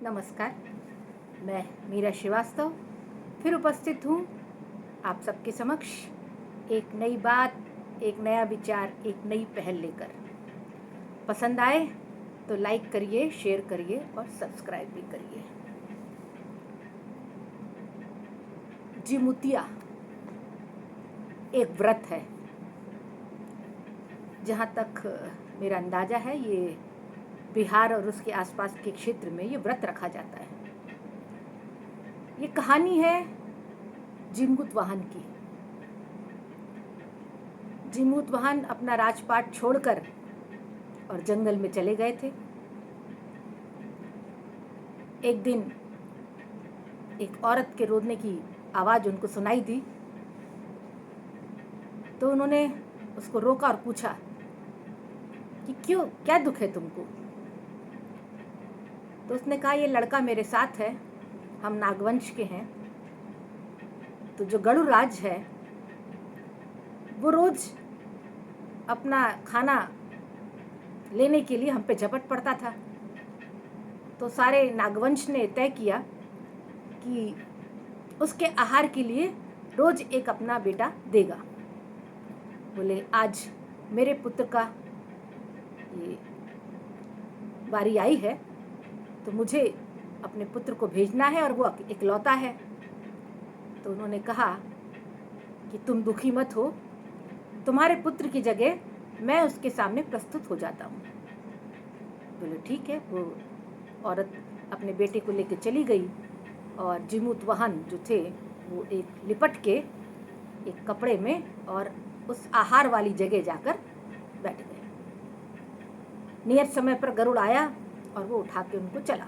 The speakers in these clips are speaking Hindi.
नमस्कार। मैं मीरा श्रीवास्तव फिर उपस्थित हूँ आप सबके समक्ष एक नई बात, एक नया विचार, एक नई पहल लेकर। पसंद आए तो लाइक करिए, शेयर करिए और सब्सक्राइब भी करिए। जिमुतिया एक व्रत है। जहाँ तक मेरा अंदाज़ा है, ये बिहार और उसके आसपास के क्षेत्र में ये व्रत रखा जाता है। ये कहानी है जिमूतवाहन की। जिमूतवाहन अपना राजपाट छोड़कर और जंगल में चले गए थे। एक दिन एक औरत के रोने की आवाज़ उनको सुनाई दी, तो उन्होंने उसको रोका और पूछा कि क्यों, क्या दुख है तुमको? तो उसने कहा, ये लड़का मेरे साथ है, हम नागवंश के हैं। तो जो गरुड़राज है वो रोज अपना खाना लेने के लिए हम पे झपट पड़ता था। तो सारे नागवंश ने तय किया कि उसके आहार के लिए रोज एक अपना बेटा देगा। बोले, आज मेरे पुत्र का ये बारी आई है, तो मुझे अपने पुत्र को भेजना है और वो इकलौता है। तो उन्होंने कहा कि तुम दुखी मत हो, तुम्हारे पुत्र की जगह मैं उसके सामने प्रस्तुत हो जाता हूँ। बोले ठीक है। वो औरत अपने बेटे को लेकर चली गई और जिमूतवाहन जो थे वो एक लिपट के एक कपड़े में और उस आहार वाली जगह जाकर बैठ गए। नियत समय पर गरुड़ आया और वो उठा के उनको चला।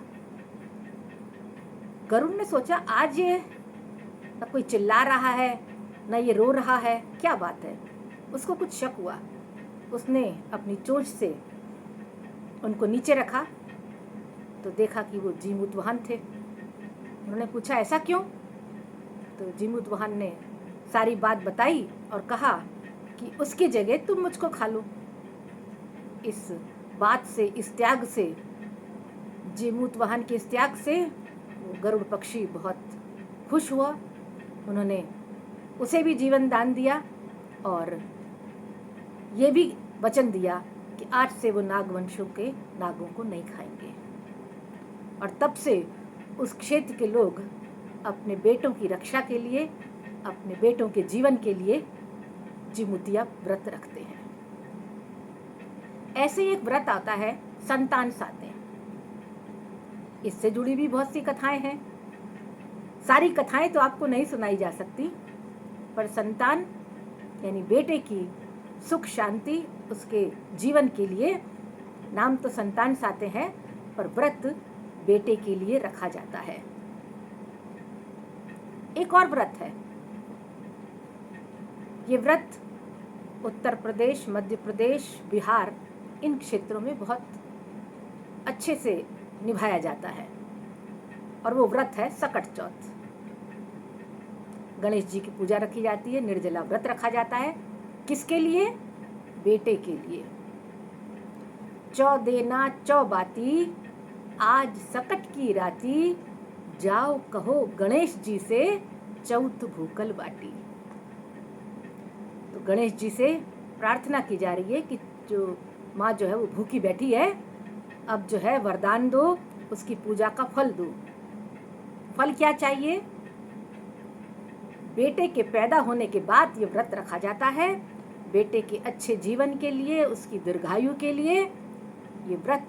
गरुड़ ने सोचा, आज ये न कोई चिल्ला रहा है न ये रो रहा है, क्या बात है? उसको कुछ शक हुआ। उसने अपनी चोंच से उनको नीचे रखा तो देखा कि वो जिमूतवाहन थे। उन्होंने पूछा, ऐसा क्यों? तो जिमूतवाहन ने सारी बात बताई और कहा कि उसकी जगह तुम मुझको खा लो। इस बात से, इस त्याग से, जिमूतवाहन के इस त्याग से वो गरुड़ पक्षी बहुत खुश हुआ। उन्होंने उसे भी जीवन दान दिया और ये भी वचन दिया कि आज से वो नागवंशों के नागों को नहीं खाएंगे। और तब से उस क्षेत्र के लोग अपने बेटों की रक्षा के लिए, अपने बेटों के जीवन के लिए जिमुतिया व्रत रखते हैं। ऐसे ही एक व्रत आता है संतान सातें। इससे जुड़ी भी बहुत सी कथाएं हैं। सारी कथाएं तो आपको नहीं सुनाई जा सकती, पर संतान यानी बेटे की सुख शांति, उसके जीवन के लिए नाम तो संतान सातें हैं, पर व्रत बेटे के लिए रखा जाता है। एक और व्रत है। ये व्रत उत्तर प्रदेश, मध्य प्रदेश, बिहार, इन क्षेत्रों में बहुत अच्छे से निभाया जाता है और वो व्रत है सकट चौथ। गणेश जी की पूजा रखी जाती है, निर्जला व्रत रखा जाता है। किसके लिए? बेटे के लिए। चौ देना चौ बाती, आज सकट की राती, जाओ कहो गणेश जी से, चौथ भूकल बाटी। तो गणेश जी से प्रार्थना की जा रही है कि जो माँ जो है वो भूखी बैठी है, अब जो है वरदान दो, उसकी पूजा का फल दो। फल क्या चाहिए? बेटे के पैदा होने के बाद ये व्रत रखा जाता है। बेटे के अच्छे जीवन के लिए, उसकी दीर्घायु के लिए ये व्रत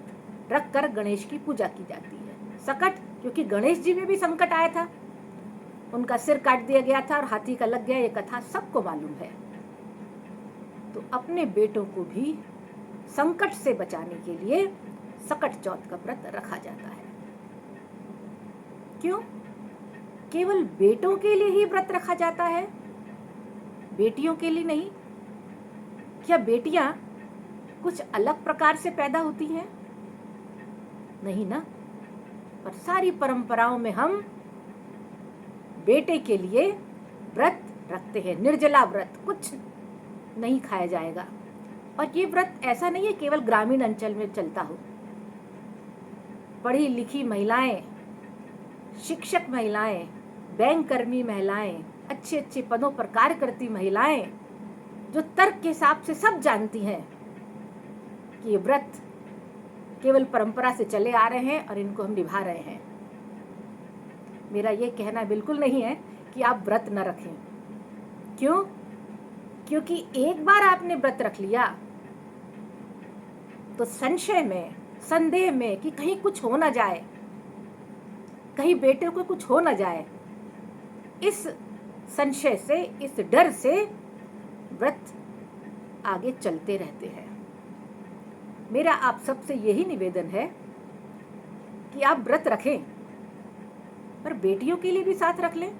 रख कर गणेश की पूजा की जाती है। सकट, क्योंकि गणेश जी में भी संकट आया था, उनका सिर काट दिया गया था और हाथी का लग गया, ये कथा सबको मालूम है। तो अपने बेटों को भी संकट से बचाने के लिए सकट चौथ का व्रत रखा जाता है। क्यों? केवल बेटों के लिए ही व्रत रखा जाता है, बेटियों के लिए नहीं? क्या बेटियां कुछ अलग प्रकार से पैदा होती हैं? नहीं ना। पर सारी परंपराओं में हम बेटे के लिए व्रत रखते हैं। निर्जला व्रत, कुछ नहीं खाया जाएगा। और ये व्रत ऐसा नहीं है केवल ग्रामीण अंचल में चलता हो। पढ़ी लिखी महिलाएं शिक्षक महिलाएं, बैंक कर्मी महिलाएं, अच्छे अच्छे पदों पर कार्य करती महिलाएं, जो तर्क के हिसाब से सब जानती हैं कि ये व्रत केवल परंपरा से चले आ रहे हैं और इनको हम निभा रहे हैं। मेरा ये कहना बिल्कुल नहीं है कि आप व्रत न रखें। क्यों? क्योंकि एक बार आपने व्रत रख लिया तो संशय में, संदेह में कि कहीं कुछ हो ना जाए, कहीं बेटे को कुछ हो ना जाए, इस संशय से, इस डर से व्रत आगे चलते रहते हैं। मेरा आप सबसे यही निवेदन है कि आप व्रत रखें, पर बेटियों के लिए भी साथ रख लें।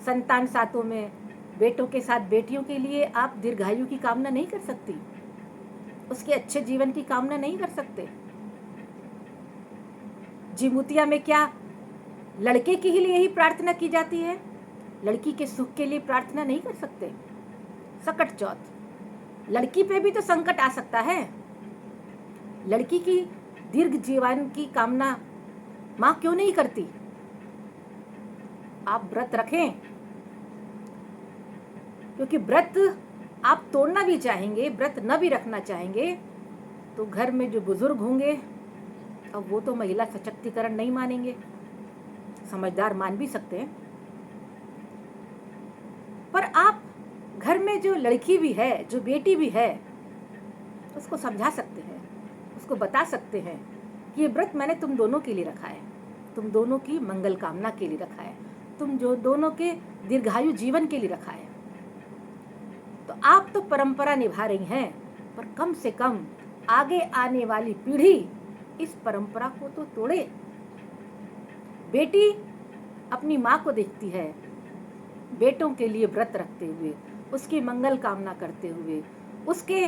संतान सातों में बेटों के साथ बेटियों के लिए आप दीर्घायु की कामना नहीं कर सकती, उसके अच्छे जीवन की कामना नहीं कर सकते। जिमुतिया में क्या लड़के के लिए ही प्रार्थना की जाती है? लड़की के सुख के लिए प्रार्थना नहीं कर सकते? सकट चौथ, लड़की पे भी तो संकट आ सकता है। लड़की की दीर्घ जीवन की कामना माँ क्यों नहीं करती? आप व्रत रखें, क्योंकि व्रत आप तोड़ना भी चाहेंगे, व्रत न भी रखना चाहेंगे तो घर में जो बुजुर्ग होंगे, अब वो तो महिला सशक्तिकरण नहीं मानेंगे, समझदार मान भी सकते हैं, पर आप घर में जो लड़की भी है, जो बेटी भी है, उसको समझा सकते हैं, उसको बता सकते हैं कि ये व्रत मैंने तुम दोनों के लिए रखा है, तुम दोनों की मंगल कामना के लिए रखा है, तुम जो दोनों के दीर्घायु जीवन के लिए रखा है। तो आप तो परंपरा निभा रही हैं, पर कम से कम आगे आने वाली पीढ़ी इस परंपरा को तो तोड़े। बेटी अपनी माँ को देखती है बेटों के लिए व्रत रखते हुए, उसकी मंगल कामना करते हुए, उसके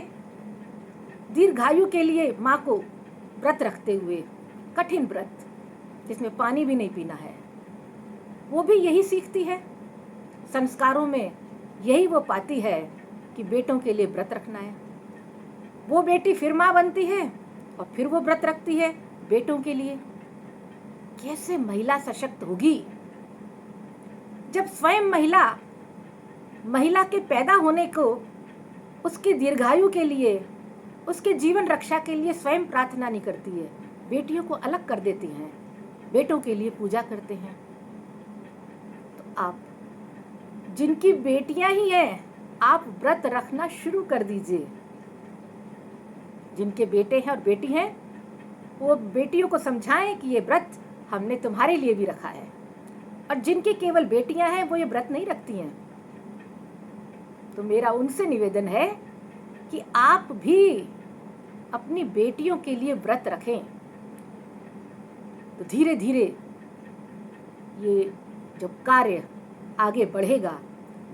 दीर्घायु के लिए माँ को व्रत रखते हुए, कठिन व्रत जिसमें पानी भी नहीं पीना है, वो भी यही सीखती है। संस्कारों में यही वो पाती है कि बेटों के लिए व्रत रखना है। वो बेटी फिर माँ बनती है और फिर वो व्रत रखती है बेटों के लिए। कैसे महिला सशक्त होगी जब स्वयं महिला के पैदा होने को, उसकी दीर्घायु के लिए, उसके जीवन रक्षा के लिए स्वयं प्रार्थना नहीं करती है, बेटियों को अलग कर देती हैं, बेटों के लिए पूजा करते हैं। तो आप जिनकी बेटियां ही हैं, आप व्रत रखना शुरू कर दीजिए। जिनके बेटे हैं और बेटी हैं, वो बेटियों को समझाएं कि ये व्रत हमने तुम्हारे लिए भी रखा है। और जिनकी केवल बेटियां हैं, वो ये व्रत नहीं रखती हैं, तो मेरा उनसे निवेदन है कि आप भी अपनी बेटियों के लिए व्रत रखें। तो धीरे धीरे ये जब कार्य आगे बढ़ेगा,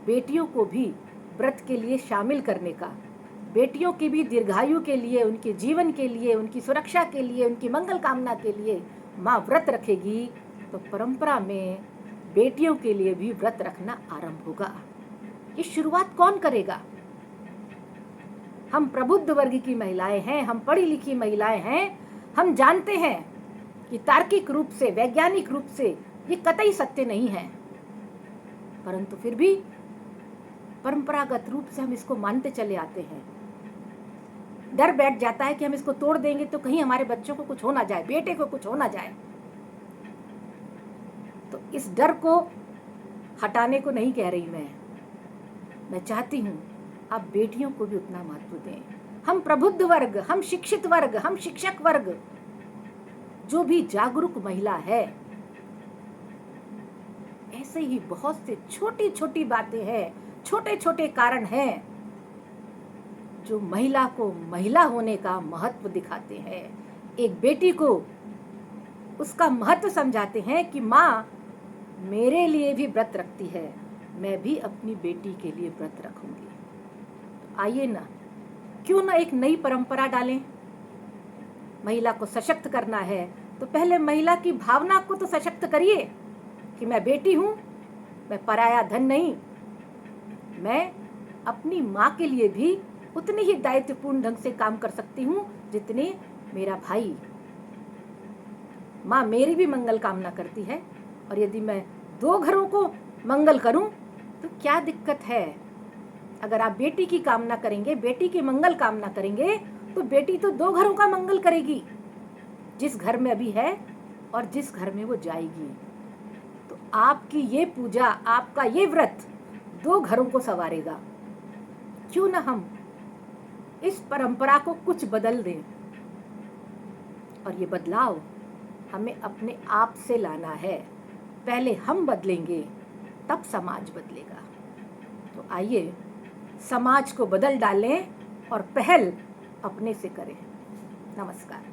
बेटियों को भी व्रत के लिए शामिल करने का, बेटियों की भी दीर्घायु के लिए, उनके जीवन के लिए, उनकी सुरक्षा के लिए, उनकी मंगल कामना के लिए माँ व्रत रखेगी, तो परंपरा में बेटियों के लिए भी व्रत रखना आरंभ होगा। ये शुरुआत कौन करेगा? हम प्रबुद्ध वर्ग की महिलाएं हैं, हम पढ़ी लिखी महिलाएं हैं, हम जानते हैं कि तार्किक रूप से, वैज्ञानिक रूप से ये कतई सत्य नहीं है, परंतु फिर भी परंपरागत रूप से हम इसको मानते चले आते हैं। डर बैठ जाता है कि हम इसको तोड़ देंगे तो कहीं हमारे बच्चों को कुछ हो ना जाए, बेटे को कुछ हो ना जाए। तो इस डर को हटाने को नहीं कह रही मैं चाहती हूँ आप बेटियों को भी उतना महत्व दें। हम प्रबुद्ध वर्ग, हम शिक्षित वर्ग, हम शिक्षक वर्ग, जो भी जागरूक महिला है, ऐसे ही बहुत से छोटी छोटी बातें हैं, छोटे छोटे कारण हैं जो महिला को महिला होने का महत्व दिखाते हैं। एक बेटी को उसका महत्व समझाते हैं कि माँ मेरे लिए भी व्रत रखती है, मैं भी अपनी बेटी के लिए व्रत रखूंगी। तो आइए ना, क्यों ना एक नई परंपरा डालें। महिला को सशक्त करना है तो पहले महिला की भावना को तो सशक्त करिए कि मैं बेटी हूँ, मैं पराया धन नहीं, मैं अपनी माँ के लिए भी उतनी ही दायित्वपूर्ण ढंग से काम कर सकती हूँ जितने मेरा भाई। माँ मेरी भी मंगल कामना करती है, और यदि मैं 2 घरों को मंगल करूं तो क्या दिक्कत है। अगर आप बेटी की कामना करेंगे, बेटी की मंगल कामना करेंगे, तो बेटी तो 2 घरों का मंगल करेगी, जिस घर में अभी है और जिस घर में वो जाएगी। तो आपकी ये पूजा, आपका ये व्रत 2 घरों को संवारेगा। क्यों ना हम इस परंपरा को कुछ बदल दें, और ये बदलाव हमें अपने आप से लाना है। पहले हम बदलेंगे, तब समाज बदलेगा। तो आइए समाज को बदल डालें और पहल अपने से करें। नमस्कार।